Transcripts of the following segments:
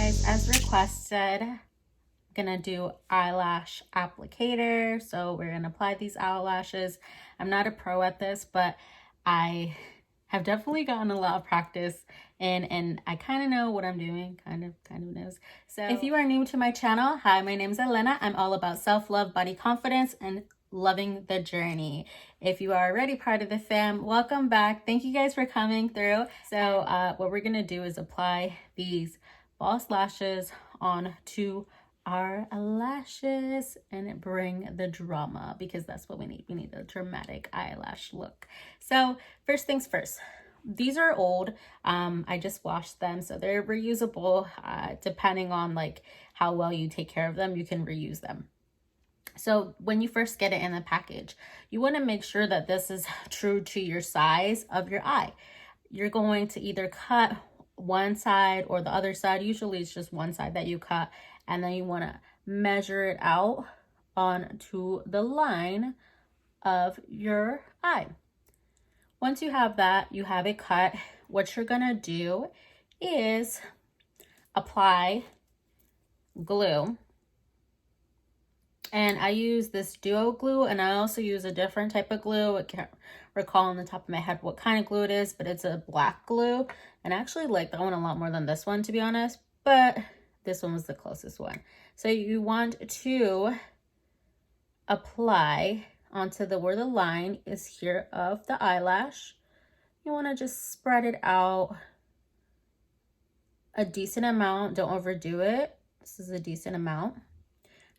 guys, as requested, I'm gonna do eyelash applicator. So we're gonna apply these eyelashes. I'm not a pro at this, but I have definitely gotten a lot of practice and I kind of know what I'm doing, kind of knows. So if you are new to my channel, hi, my name is Elena. I'm all about self-love, body confidence, and loving the journey. If you are already part of the fam, welcome back. Thank you guys for coming through. So what we're gonna do is apply these false lashes onto our lashes and bring the drama, because that's what we need. We need a dramatic eyelash look. So first things first, these are old. I just washed them, so they're reusable. Depending on like how well you take care of them, you can reuse them. So when you first get it in the package, you want to make sure that this is true to your size of your eye. You're going to either cut one side or the other side. Usually it's just one side that you cut, and then you want to measure it out onto the line of your eye. Once you have that, you have it cut, what you're gonna do is apply glue. And I use this duo glue, and I also use a different type of glue. I can't recall on the top of my head what kind of glue it is, but it's a black glue. And I actually like that one a lot more than this one, to be honest, but this one was the closest one. So you want to apply onto where the line is here of the eyelash. You want to just spread it out a decent amount. Don't overdo it. This is a decent amount.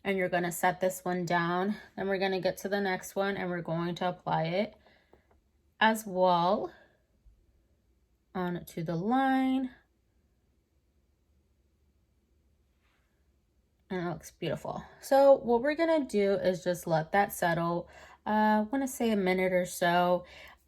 And you're going to set this one down. Then we're going to get to the next one, and we're going to apply it as well onto the line. And it looks beautiful. So what we're going to do is just let that settle. I want to say a minute or so.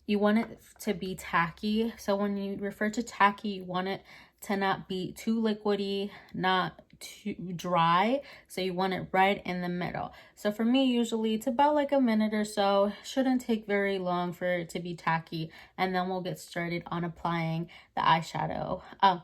You want it to be tacky. So when you refer to tacky, you want it to not be too liquidy, not too dry. So you want it right in the middle. So for me, usually it's about like a minute or so. Shouldn't take very long for it to be tacky. And then we'll get started on applying the eyeshadow. And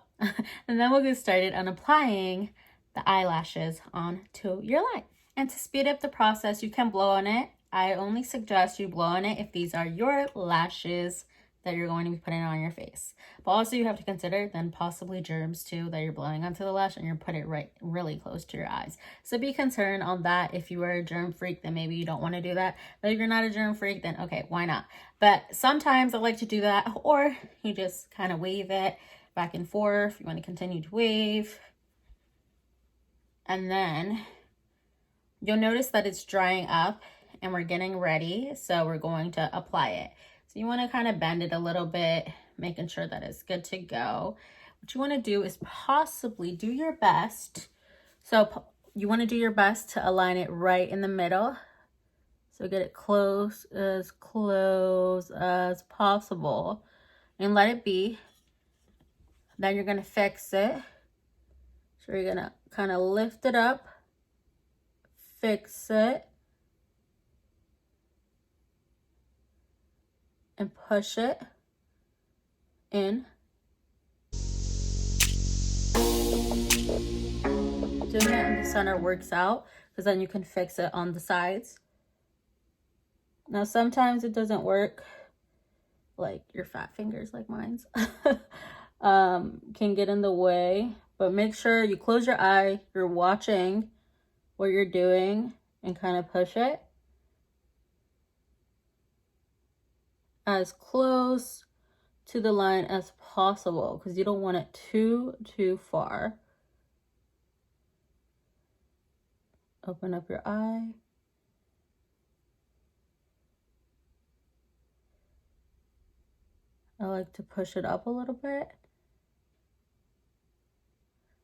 then we'll get started on applying the eyelashes onto your line. And to speed up the process, you can blow on it. I only suggest you blow on it if these are your lashes that you're going to be putting on your face. But also you have to consider then possibly germs too that you're blowing onto the lash, and you're putting it really close to your eyes. So be concerned on that. If you are a germ freak, then maybe you don't want to do that. But if you're not a germ freak, then okay, why not? But sometimes I like to do that, or you just kind of wave it back and forth. You want to continue to wave. And then you'll notice that it's drying up and we're getting ready. So we're going to apply it. So you want to kind of bend it a little bit, making sure that it's good to go. What you want to do is possibly do your best. So you want to do your best to align it right in the middle. So get it close as possible and let it be. Then you're going to fix it. So you're going to kind of lift it up, fix it, and push it in. Doing it in the center works out, because then you can fix it on the sides. Now sometimes it doesn't work, like your fat fingers like mine's can get in the way, but make sure you close your eye, you're watching what you're doing, and kind of push it as close to the line as possible, because you don't want it too far. Open up your eye. I like to push it up a little bit.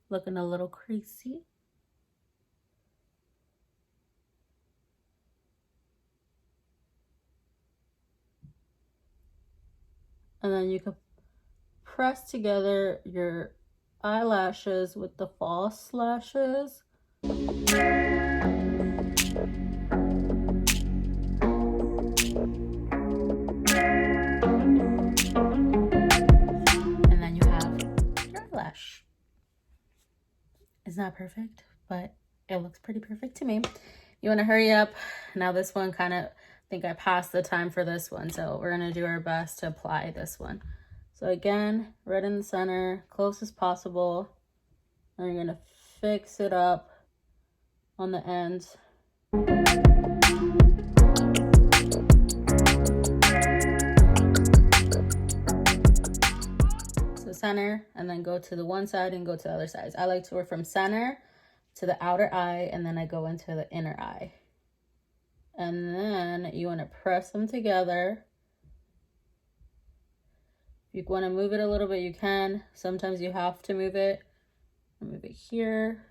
Looking a little creasy. And then you can press together your eyelashes with the false lashes. And then you have your eyelash. is not perfect, but it looks pretty perfect to me. You want to hurry up. Now this one kind of, I think I passed the time for this one, so we're going to do our best to apply this one. So again, right in the center, close as possible. And you're going to fix it up on the ends. So center, and then go to the one side and go to the other side. I like to work from center to the outer eye, and then I go into the inner eye. And then you want to press them together. If you want to move it a little bit, you can. Sometimes you have to move it. Move it here.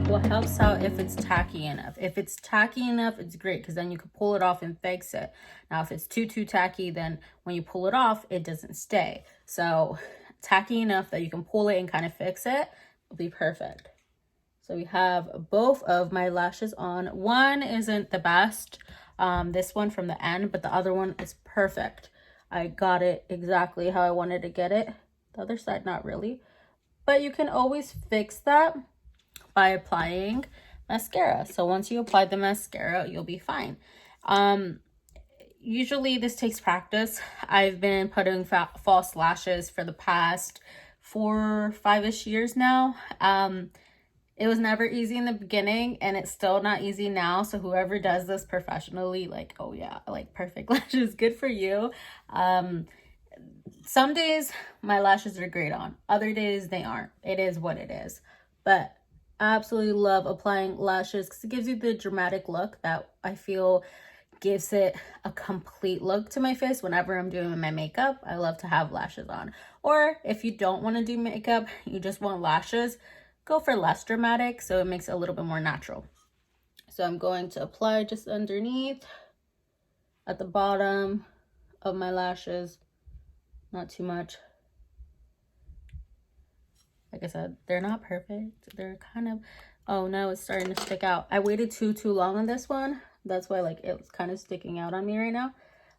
What helps out if it's tacky enough. If it's tacky enough, it's great, because then you can pull it off and fix it. Now, if it's too tacky, then when you pull it off, it doesn't stay. So tacky enough that you can pull it and kind of fix it will be perfect. So we have both of my lashes on. One isn't the best, this one from the end, but the other one is perfect. I got it exactly how I wanted to get it. The other side, not really. But you can always fix that by applying mascara. So once you apply the mascara, you'll be fine. Usually this takes practice. I've been putting false lashes for the past 4 or 5-ish years now. It was never easy in the beginning, and it's still not easy now. So whoever does this professionally, like, oh yeah, like perfect lashes, good for you. Some days my lashes are great on, other days they aren't. It is what it is. But I absolutely love applying lashes because it gives you the dramatic look that I feel gives it a complete look to my face. Whenever I'm doing my makeup, I love to have lashes on. Or if you don't want to do makeup, you just want lashes, go for less dramatic, so it makes it a little bit more natural. So I'm going to apply just underneath, at the bottom of my lashes, not too much. Like I said, they're not perfect. They're kind of, oh no, it's starting to stick out. I waited too long on this one. That's why like it's kind of sticking out on me right now.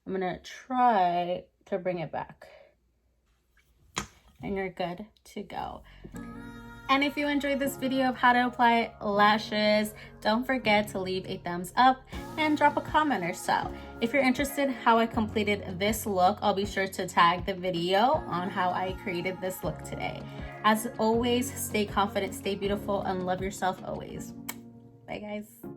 I'm gonna try to bring it back. And you're good to go. And if you enjoyed this video of how to apply lashes, don't forget to leave a thumbs up and drop a comment or so. If you're interested how I completed this look, I'll be sure to tag the video on how I created this look today. As always, stay confident, stay beautiful, and love yourself always. Bye guys.